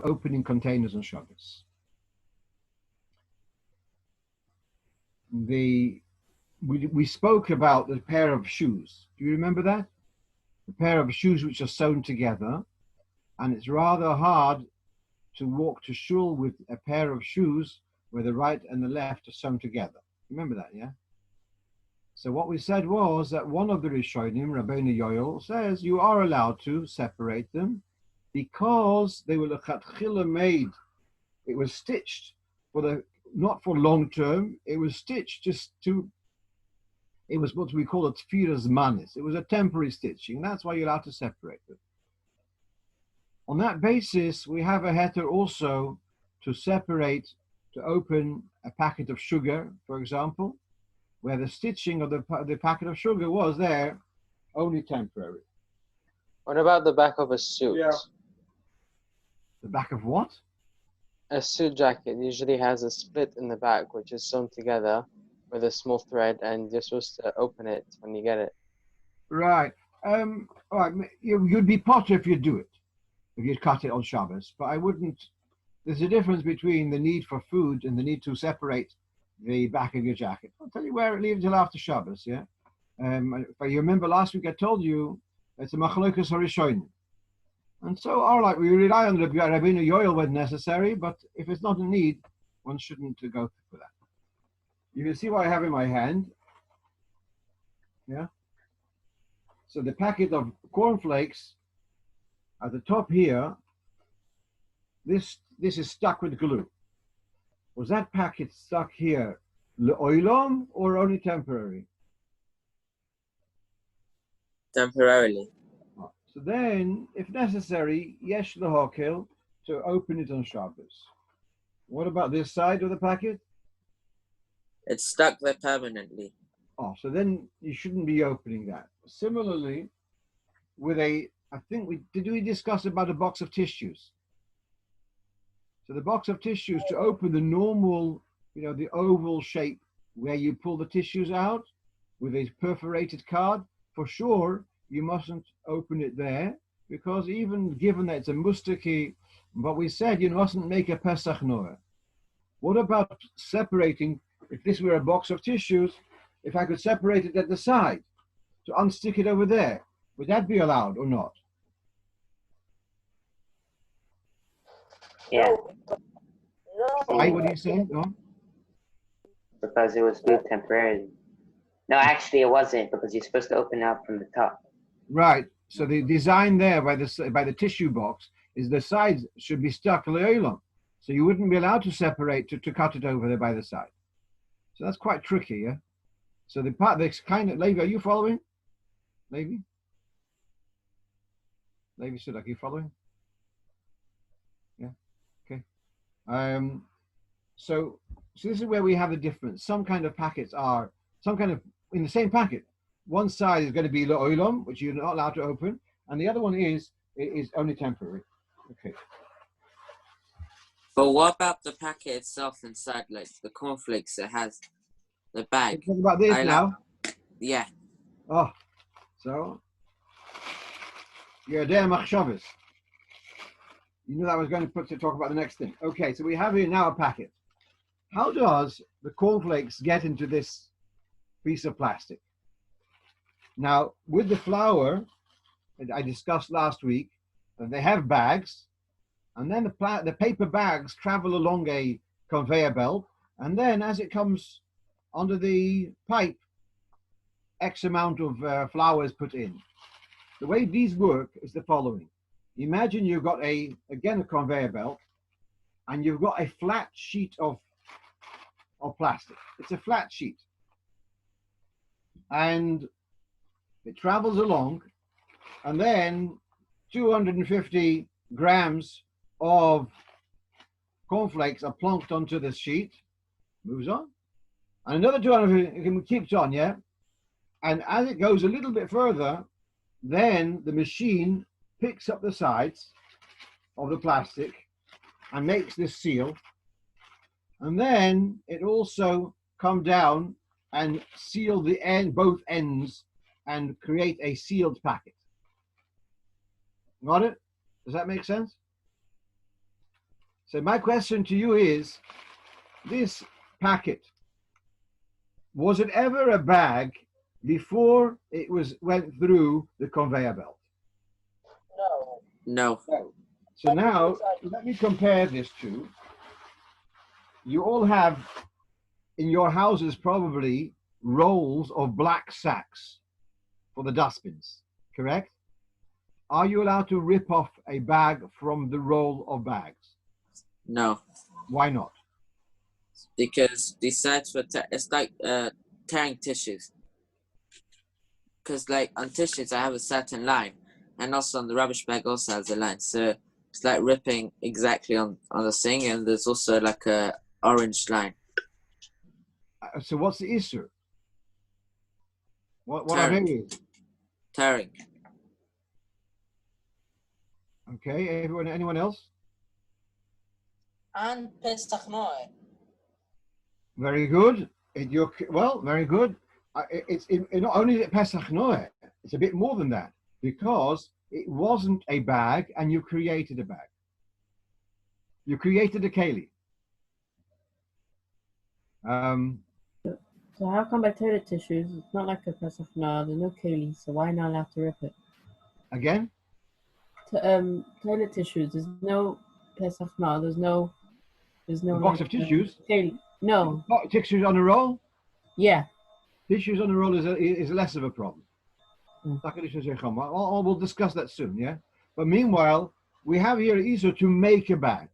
opening containers on Shabbos. We spoke about the pair of shoes. Do you remember that? The pair of shoes which are sewn together, and it's rather hard to walk to shul with a pair of shoes where the right and the left are sewn together. Remember that, yeah? So what we said was that one of the Rishonim, Rabbeinu Yoel, says you are allowed to separate them because they were lechatchila made. It was stitched not for long term. It was stitched it was what we call a tfiras manis. It was a temporary stitching. That's why you're allowed to separate them. On that basis, we have a heter also to separate, to open a packet of sugar, for example, where the stitching of the packet of sugar was there only temporary. What about the back of a suit? Yeah. The back of what? A suit jacket usually has a split in the back, which is sewn together with a small thread, and you're supposed to open it when you get it. Right. All right. You'd be potter if you'd do it, if you'd cut it on Shabbos. But I wouldn't. There's a difference between the need for food and the need to separate the back of your jacket. I'll tell you where, leave it till after Shabbos, yeah? If you remember last week I told you it's a machlokas harishonim. And so, all right, we rely on Rabbeinu Yoel when necessary, but if it's not a need, one shouldn't go for that. You can see what I have in my hand. Yeah? So the packet of cornflakes at the top here, this is stuck with glue. Was that packet stuck here le'olam or only temporary? Temporarily. So then, if necessary, yesh lehokel, to open it on Shabbos. What about this side of the packet? It's stuck there permanently. Oh, so then you shouldn't be opening that. Similarly, with did we discuss about a box of tissues? So the box of tissues, to open the normal, the oval shape where you pull the tissues out with a perforated card, for sure, you mustn't open it there, because even given that it's a mustaki, but we said you mustn't make a Pesach Noah. What about separating, if this were a box of tissues, if I could separate it at the side, to unstick it over there, would that be allowed or not? Yeah. Why, what do you say? No? Because it was glued temporarily. No, actually it wasn't, because you're supposed to open up from the top. Right. So the design there by the tissue box is the sides should be stuck le'olam. So you wouldn't be allowed to separate to cut it over there by the side. So that's quite tricky, yeah? So the part that's kind of, Levi, are you following? Levi Sudak, are you following? Yeah. Okay. So this is where we have the difference. Some kind of packets are in the same packet. One side is going to be le'olam, which you're not allowed to open, and the other one is only temporary. Okay. But what about the packet itself inside, like the cornflakes that has the bag? Talk about this now. Yeah. Oh, so you're there, machshavas. You knew that I was going to talk about the next thing. Okay, so we have here now a packet. How does the cornflakes get into this piece of plastic? Now, with the flour, I discussed last week, that they have bags, and then the paper bags travel along a conveyor belt, and then as it comes onto the pipe, X amount of flour is put in. The way these work is the following. Imagine you've got a conveyor belt, and you've got a flat sheet of plastic. It's a flat sheet. And it travels along, and then 250 grams of cornflakes are plonked onto this sheet, moves on, and another 250 keeps on, yeah? And as it goes a little bit further, then the machine picks up the sides of the plastic and makes this seal, and then it also come down and seal both ends and create a sealed packet. Got it? Does that make sense? So my question to you is, this packet, was it ever a bag before it went through the conveyor belt? No. So now, let me compare this to, you all have in your houses probably rolls of black sacks for the dustbins, correct? Are you allowed to rip off a bag from the roll of bags? No. Why not? Because these sides were it's like tearing tissues. Because like on tissues I have a certain line, and also on the rubbish bag also has a line. So it's like ripping exactly on the thing, and there's also like a orange line. So what's the issue? What are they? Tearing. Okay, anyone else? And Pesach Noel. Very good. Very good. It's not only is it Pesach Noel, it's a bit more than that, because it wasn't a bag and you created a bag. You created a keli. So how come by toilet tissues? It's not like a Pesach Noel. There's no keli, so why not allowed to rip it? Again? Toilet tissues. There's no Pesach Noel. There's no A box of tissues? Keli. No. Tissues on a roll? Yeah. Tissues on a roll is less of a problem. Mm. We'll discuss that soon, yeah? But meanwhile, we have here Isa to make a bag.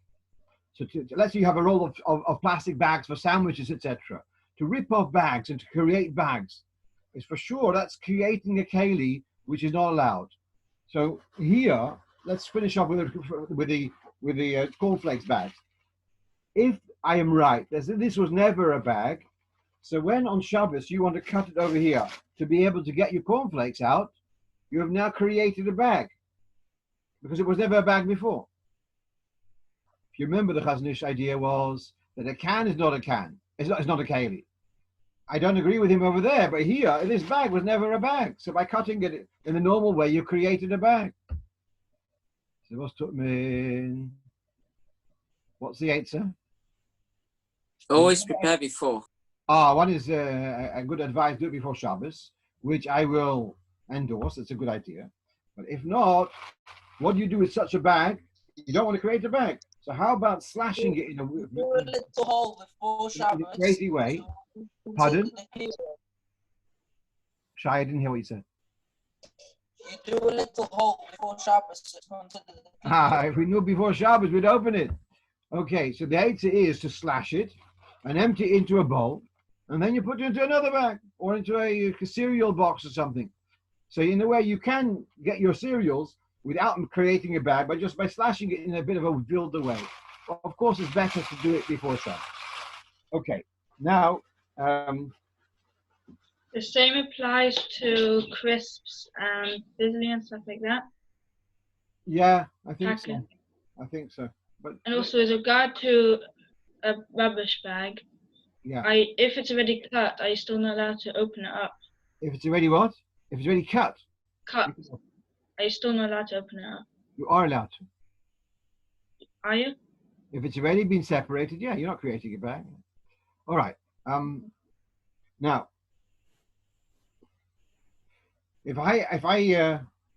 So let's say you have a roll of plastic bags for sandwiches, etc. To rip off bags and to create bags is for sure that's creating a keli, which is not allowed. So here, let's finish off with the cornflakes bags. If I am right, this was never a bag. So when on Shabbos you want to cut it over here to be able to get your cornflakes out, you have now created a bag because it was never a bag before. If you remember, the Chaznish idea was that a can is not a can. It's not a keli. I don't agree with him over there, but here, this bag was never a bag. So by cutting it in the normal way, you created a bag. So what's the answer? Always prepare before. One is a good advice, do it before Shabbos, which I will endorse. It's a good idea. But if not, what do you do with such a bag? You don't want to create a bag. So how about slashing it in a little hole before Shabbos. crazy way? Pardon? Shai, I didn't hear what you said. You do a little hole before Shabbos. If we knew before Shabbos, we'd open it. Okay, so the answer is to slash it and empty it into a bowl, and then you put it into another bag or into a cereal box or something. So in a way, you can get your cereals without creating a bag, but just by slashing it in a bit of a wilder way. Well, of course, it's better to do it before Shabbos. Okay, now. The same applies to crisps and fizzly and stuff like that. Yeah, I think so. Packet. I think so. But And also with regard to a rubbish bag, yeah, if it's already cut, are you still not allowed to open it up? if it's already what? If it's already cut, Cut. Are you still not allowed to open it up? you are allowed to. Are you? If it's already been separated, yeah, you're not creating a bag. All right. Now, if I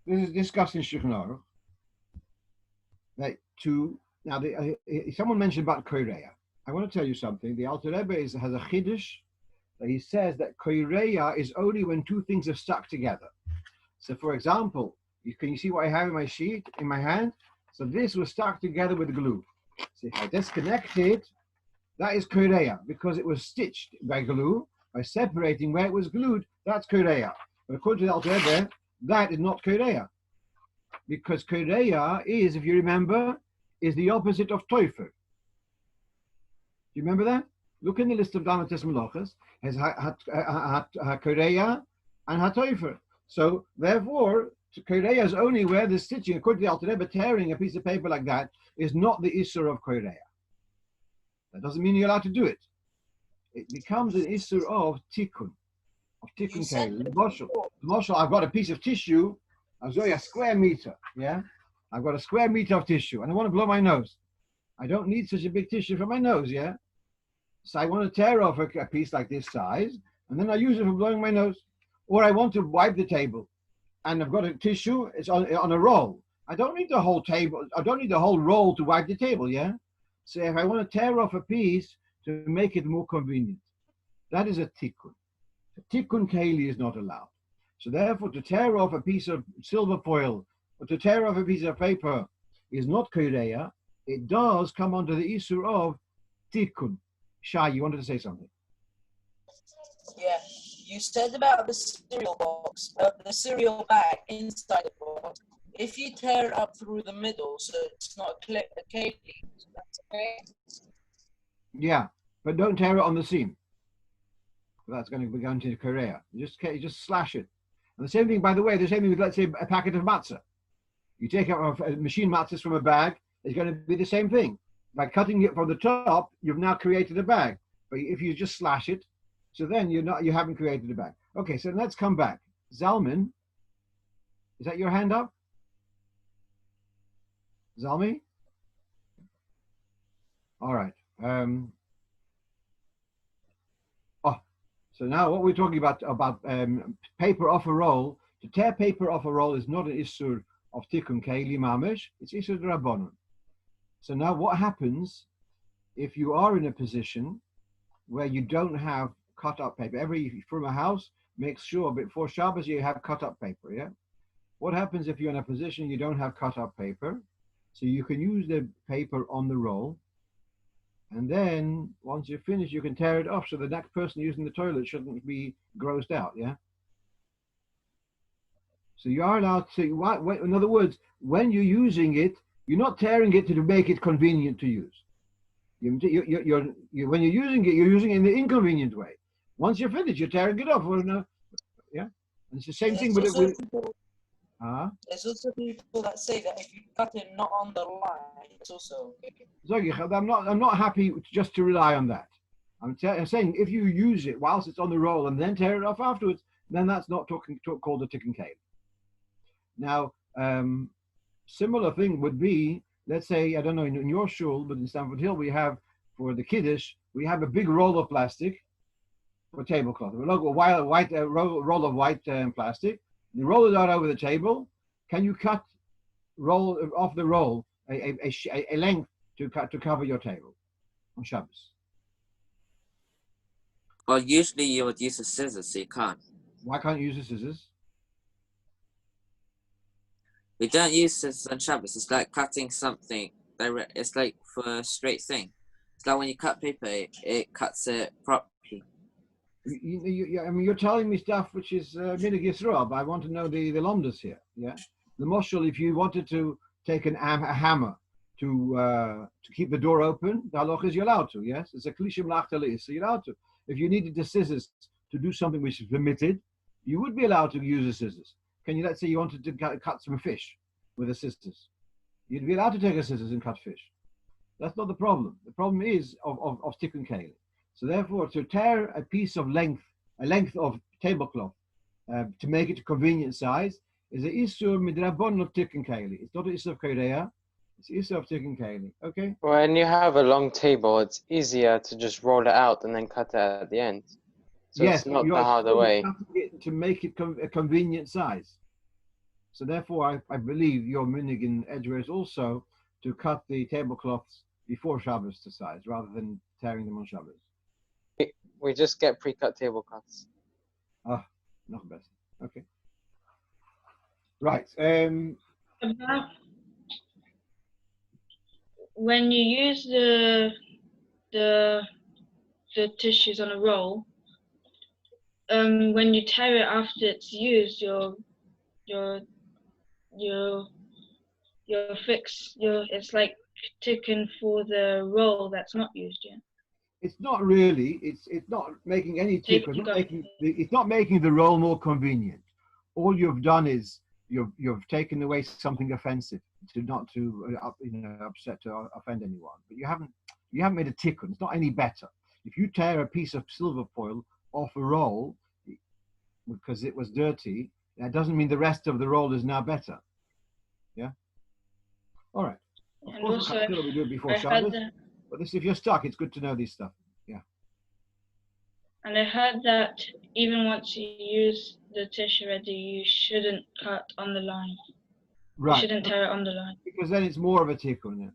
this is discussed in Shulchan Aruch, that someone mentioned about koireya. I want to tell you something. The Alter Rebbe has a chiddush that he says that koireya is only when two things are stuck together. So, for example, can you see what I have in my sheet in my hand? So this was stuck together with glue. So if I disconnect it, that is koireya because it was stitched by glue. By separating where it was glued, that's koireya. But according to the Alter Rebbe, that is not koireya. Because koireya is, if you remember, is the opposite of toifer. Do you remember that? Look in the list of Damatis Melachos. Has koireya and hatoifer. So therefore, koireya is only where the stitching, according to the Alter Rebbe, tearing a piece of paper like that is not the issur of koireya. That doesn't mean you're allowed to do it. It becomes an issur of tikkun. Of tikkun keli. The moshel, I've got a piece of tissue. I'll show you a square meter. Yeah, I've got a square meter of tissue, and I want to blow my nose. I don't need such a big tissue for my nose, yeah? So I want to tear off a piece like this size, and then I use it for blowing my nose. Or I want to wipe the table, and I've got a tissue, it's on a roll. I don't need the whole table, I don't need the whole roll to wipe the table, yeah? So if I want to tear off a piece to make it more convenient, that is a tikkun. A tikkun keli is not allowed. So therefore, to tear off a piece of silver foil or to tear off a piece of paper is not koreya. It does come under the issue of tikkun. Shai, you wanted to say something? Yeah, you said about the cereal box, the cereal bag inside the box. If you tear it up through the middle, so it's not a cake, that's okay. Yeah, but don't tear it on the seam. That's going to be going to Korea. You just slash it. And the same thing, by the way, the same thing with, let's say, a packet of matzah. You take out a machine matzahs from a bag, it's going to be the same thing. By cutting it from the top, you've now created a bag. But if you just slash it, so then you haven't created a bag. Okay, so let's come back. Zalman, is that your hand up? Zalmi? All right. So now what we're talking about paper off a roll. To tear paper off a roll is not an issur of tikkun keili mamish. It's issur drabonon. So now what happens if you are in a position where you don't have cut up paper? From a house, make sure before Shabbos you have cut up paper, yeah? What happens if you're in a position you don't have cut up paper? So you can use the paper on the roll, and then once you're finished, you can tear it off so the next person using the toilet shouldn't be grossed out, yeah? So you are allowed to, in other words, when you're using it, you're not tearing it to make it convenient to use. When you're using it, you're using it in the inconvenient way. Once you're finished, you're tearing it off. Yeah? And it's the same thing with it. There's also people that say that if you cut it not on the line, it's also okay. I'm not happy just to rely on that. I'm saying if you use it whilst it's on the roll and then tear it off afterwards, then that's not called a tikkun keili. Now, similar thing would be, let's say, I don't know, in your shul, but in Stamford Hill, we have, for the Kiddush, we have a big roll of plastic for tablecloth. A roll of white plastic. You roll it out over the table. Can you cut off the roll a length to cover your table on Shabbos? Well, usually you would use a scissors, so you can't. Why can't you use the scissors? We don't use scissors on Shabbos. It's like cutting something. It's like for a straight thing. It's like when you cut paper, it cuts it properly. I mean, you're telling me stuff which is minig Yisrael, but I want to know the lomdas here. Yeah, the moshel. If you wanted to take a hammer to keep the door open, the halach is you're allowed to. Yes, it's a klishim lachtelis, so you're allowed to. If you needed the scissors to do something which is permitted, you would be allowed to use the scissors. Can you? Let's say you wanted to cut some fish with the scissors. You'd be allowed to take a scissors and cut fish. That's not the problem. The problem is of tikkun keili. So therefore, to tear a piece of a length of tablecloth to make it a convenient size is a issur midrabon of tikkun keili. It's not an issur of koreya. It's an issur of tikkun keili. Okay. When you have a long table, it's easier to just roll it out and then cut it at the end. So yes, it's not the harder way. To make it a convenient size. So therefore, I believe your minig in Edgeware is also to cut the tablecloths before Shabbos to size rather than tearing them on Shabbos. We just get pre-cut table cuts. Ah, not best. Okay. Right. About when you use the tissues on a roll, when you tear it after it's used, it's like ticking for the roll that's not used yet. It's not really. It's not making any tikkun. It's not making the roll more convenient. All you've done is you've taken away something offensive upset to offend anyone. But you haven't made a tikkun. It's not any better. If you tear a piece of silver foil off a roll because it was dirty, that doesn't mean the rest of the roll is now better. Yeah. All right. Of And course, also, we do it before I heard Shabbos. that, But this, if you're stuck, it's good to know this stuff. and I heard that even once you use the tissue ready, you shouldn't cut on the line. You Right. shouldn't tear it on the line. Because then it's more of a tikkun.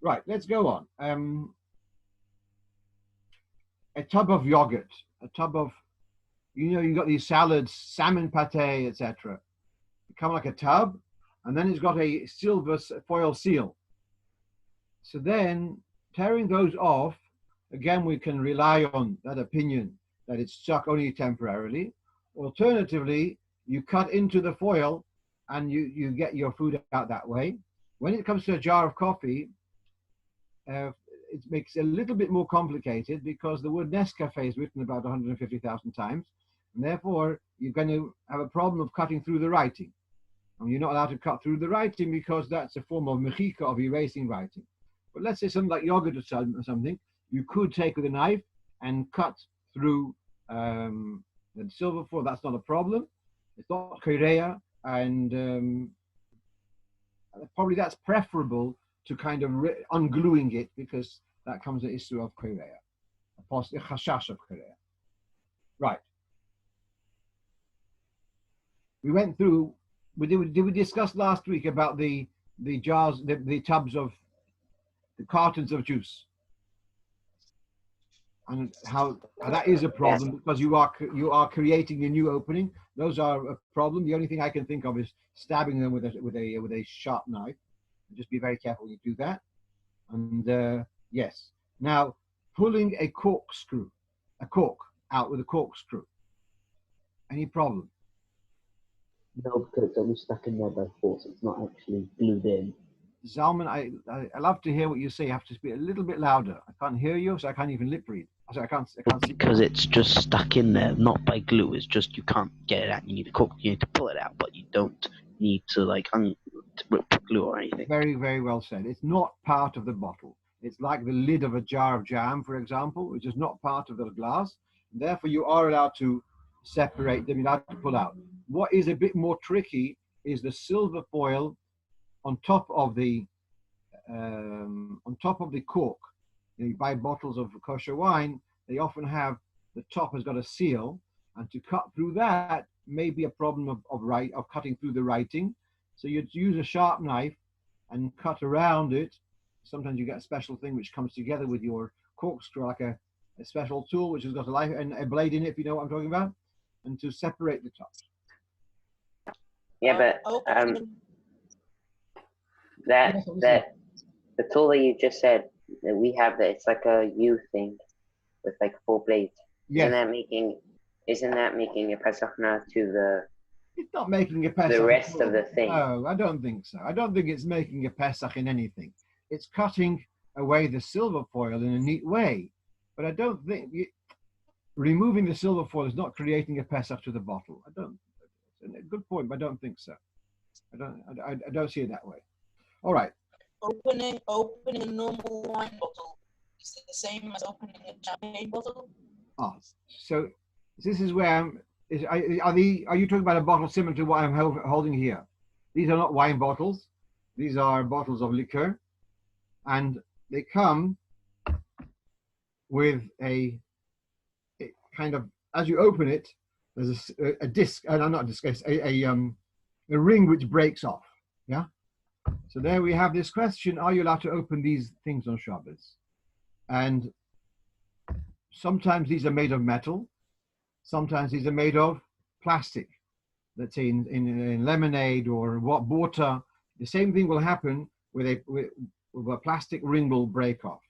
Right, let's go on. A tub of yogurt, a tub of, you got these salads, salmon pate, etc. Come like a tub, and then it's got a silver foil seal. So then, tearing those off, again, we can rely on that opinion that it's stuck only temporarily. Alternatively, you cut into the foil and you get your food out that way. When it comes to a jar of coffee, it makes it a little bit more complicated because the word Nescafe is written about 150,000 times, and therefore you're going to have a problem of cutting through the writing. And you're not allowed to cut through the writing because that's a form of mechika, of erasing writing. But let's say something like yogurt or something, you could take with a knife and cut through the silver foil. That's not a problem. It's not korea, and probably that's preferable to kind of ungluing it, because that comes an issue of korea, a chashash of korea. Right. We went through. Did we discuss last week about the jars, the tubs of the cartons of juice, and how that is a problem because you are creating a new opening. Those are a problem. The only thing I can think of is stabbing them with a sharp knife. Just be very careful when you do that. And yes, now pulling a cork out with a corkscrew. Any problem? No, because it's only stuck in there by force. It's not actually glued in. Zalman, I love to hear what you say. You have to speak a little bit louder. I can't hear you, so I can't even lip read. So I can't see. Because it's just stuck in there, not by glue. It's just you can't get it out. You need to pull it out, but you don't need to put glue or anything. Very, very well said. It's not part of the bottle. It's like the lid of a jar of jam, for example, which is not part of the glass. Therefore, you are allowed to separate them. You're allowed to pull out. What is a bit more tricky is the silver foil on top of the cork. You buy bottles of kosher wine, they often have, the top has got a seal, and to cut through that may be a problem of cutting through the writing. So you'd use a sharp knife and cut around it. Sometimes you get a special thing which comes together with your corkscrew, like a special tool which has got a life and a blade in it, if you know what I'm talking about, and to separate the tops. Yeah, but the tool that you just said that we have, that it's like a U thing with like 4 blades. Yes. Isn't that making a pesachna to the? It's not making a pesach. The rest of the thing. No, I don't think so. I don't think it's making a pesach in anything. It's cutting away the silver foil in a neat way, but I don't think removing the silver foil is not creating a pesach to the bottle. I don't. Good point, but I don't think so. I don't see it that way. All right. Opening a normal wine bottle is it the same as opening a champagne bottle? Oh, so this is where are you talking about a bottle similar to what I'm holding here? These are not wine bottles. These are bottles of liquor, and they come with a kind of, as you open it, there's a disc, not a disc, a ring which breaks off. Yeah. So there we have this question: are you allowed to open these things on Shabbos? And sometimes these are made of metal. Sometimes these are made of plastic. Let's say in lemonade or water. The same thing will happen with a plastic ring will break off.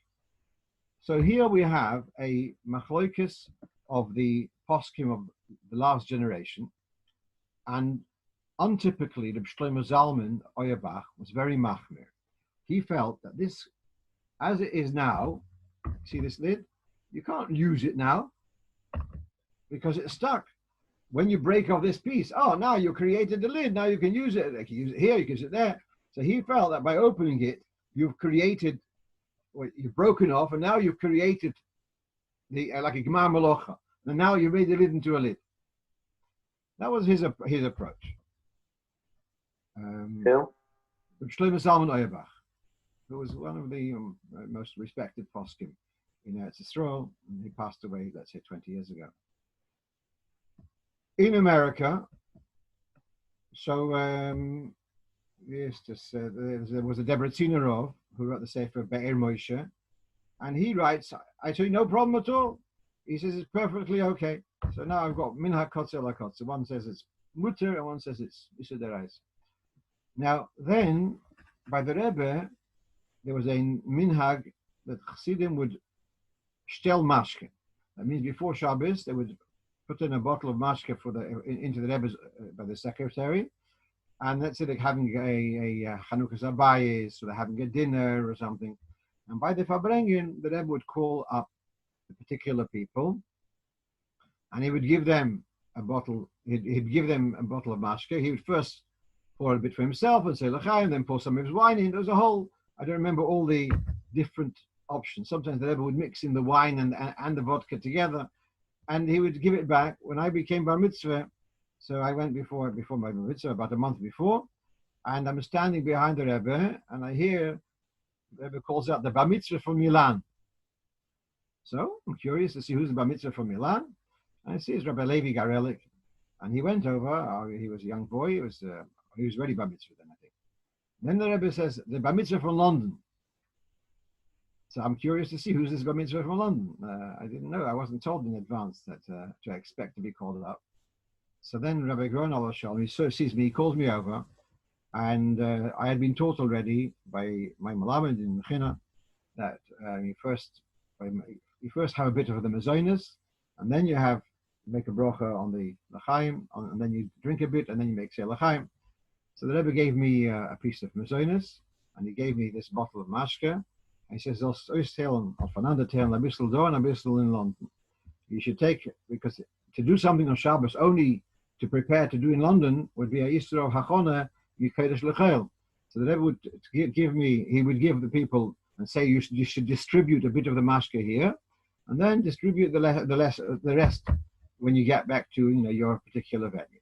So here we have a machloikis of the poskim of the last generation, and untypically the Shlomo Zalman Auerbach was very machmir. He felt that this, as it is now, see this lid? You can't use it now because it's stuck. When you break off this piece, now you created the lid. Now you can use it. You can use it here, you can use it there. So he felt that by opening it, you've broken off, and now you've created like a gemar melocha. And now you made the lid into a lid. That was his approach. Who? Shlomo Zalman Auerbach. who was one of the most respected poskim in Eretz Yisrael, and he passed away, let's say, 20 years ago. In America, so yes, there was a Debretziner Rov who wrote the Sefer Be'er Moshe, and he writes, I say, no problem at all. He says it's perfectly okay. So now I've got Minhag Kotzer La Kotzer. One says it's Mutter and one says it's Isur Derais. Now then, by the Rebbe, there was a Minhag that Chassidim would shtel mashke. That means before Shabbos, they would put in a bottle of mashke into the Rebbe's by the secretary, and let's say they're having a Chanukah Zabayis, or they're having a dinner or something. And by the Farbrengen, the Rebbe would call up the particular people, and he would give them a bottle. He'd give them a bottle of mashke. He would first pour a bit for himself and say l'chaim, then pour some of his wine in. There was a whole. I don't remember all the different options. Sometimes the Rebbe would mix in the wine and the vodka together, and he would give it back. When I became bar mitzvah, so I went before my bar mitzvah about a month before, and I'm standing behind the Rebbe, and I hear the Rebbe calls out the bar mitzvah from Milan. So I'm curious to see who's the bar mitzvah from Milan. And I see it's Rabbi Levi Garelik, and he went over. He was a young boy. He was ready bar mitzvah then, I think. Then the Rebbe says the bar mitzvah from London. So I'm curious to see who's this bar mitzvah from London. I didn't know. I wasn't told in advance that to expect to be called up. So then Rabbi Gronal Shalom, he sees me, he calls me over, and I had been taught already by my Malamed in Mechina that you first have a bit of the mezonos, and then you make a bracha on the l'chaim, and then you drink a bit, and then you make say l'chaim. So the Rebbe gave me a piece of mezonos, and he gave me this bottle of mashke. He says, "I'll Fernanda tell a bissel do and a bissel in London. You should take it, because to do something on Shabbos only to prepare to do in London would be a Yisro Hachona Yikodesh Lechel." So the Rebbe would give the people and say you should distribute a bit of the mashke here, and then distribute the rest when you get back to your particular venue.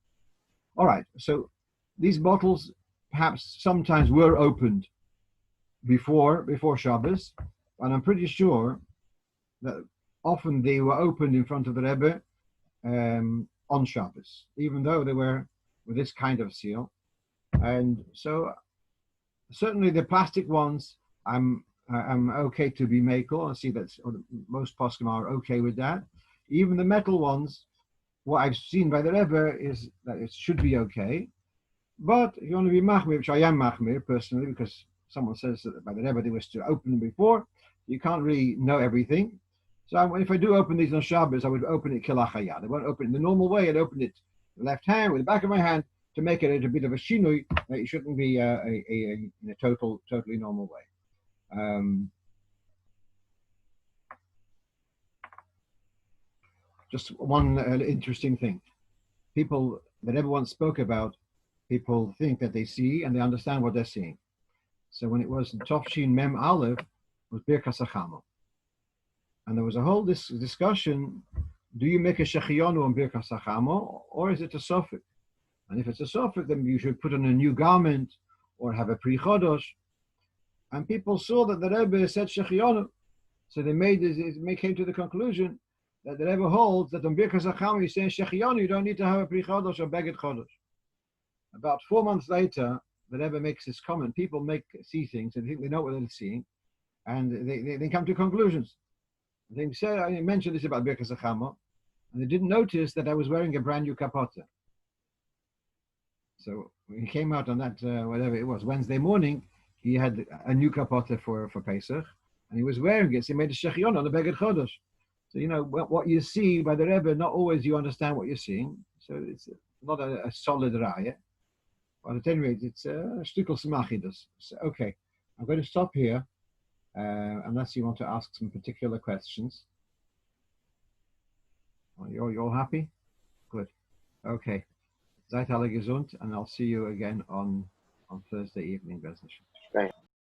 All right. So these bottles perhaps sometimes were opened before Shabbos, and I'm pretty sure that often they were opened in front of the Rebbe on Shabbos, even though they were with this kind of seal. And so certainly the plastic ones, I'm okay to be makel. I see that most poskim are okay with that. Even the metal ones, what I've seen by the Rebbe is that it should be okay. But if you want to be machmir, which I am machmir personally, because someone says that by the Rebbe they was to open them before, you can't really know everything. So if I do open these on Shabbos, I would open it kilachayad. I won't open it in the normal way. I'd open it with the left hand, with the back of my hand, to make it a bit of a shinui. It shouldn't be in a totally normal way. Just one interesting thing. People that everyone spoke about, people think that they see and they understand what they're seeing. So when it was Tovshin Mem Aleph, it was Birkas Hachama. And there was a whole discussion, do you make a Shechionu on Birkas Hachama, or is it a Sofik? And if it's a Sofik, then you should put on a new garment or have a Pri Chodosh. And people saw that the Rebbe said Shechionu. So they came to the conclusion that the Rebbe holds that on Birkas Hachama, you say Shechionu, you don't need to have a Pri Chodosh or Beged Chodosh. About 4 months later, the Rebbe makes this comment. People see things and think they know what they're seeing, and they come to conclusions. They said, I mentioned this about Birkas Hachama, and they didn't notice that I was wearing a brand new kapota. So when he came out on that, whatever it was, Wednesday morning, he had a new kapota for Pesach, and he was wearing it. So he made a shechion on the Beged Chodosh. So, what you see by the Rebbe, not always you understand what you're seeing. So it's not a solid raya. But at any rate, it's a shtickle smachidus. So, okay, I'm going to stop here, unless you want to ask some particular questions. You're all happy? Good. Okay. Seid alle gesund, and I'll see you again on Thursday evening. Right.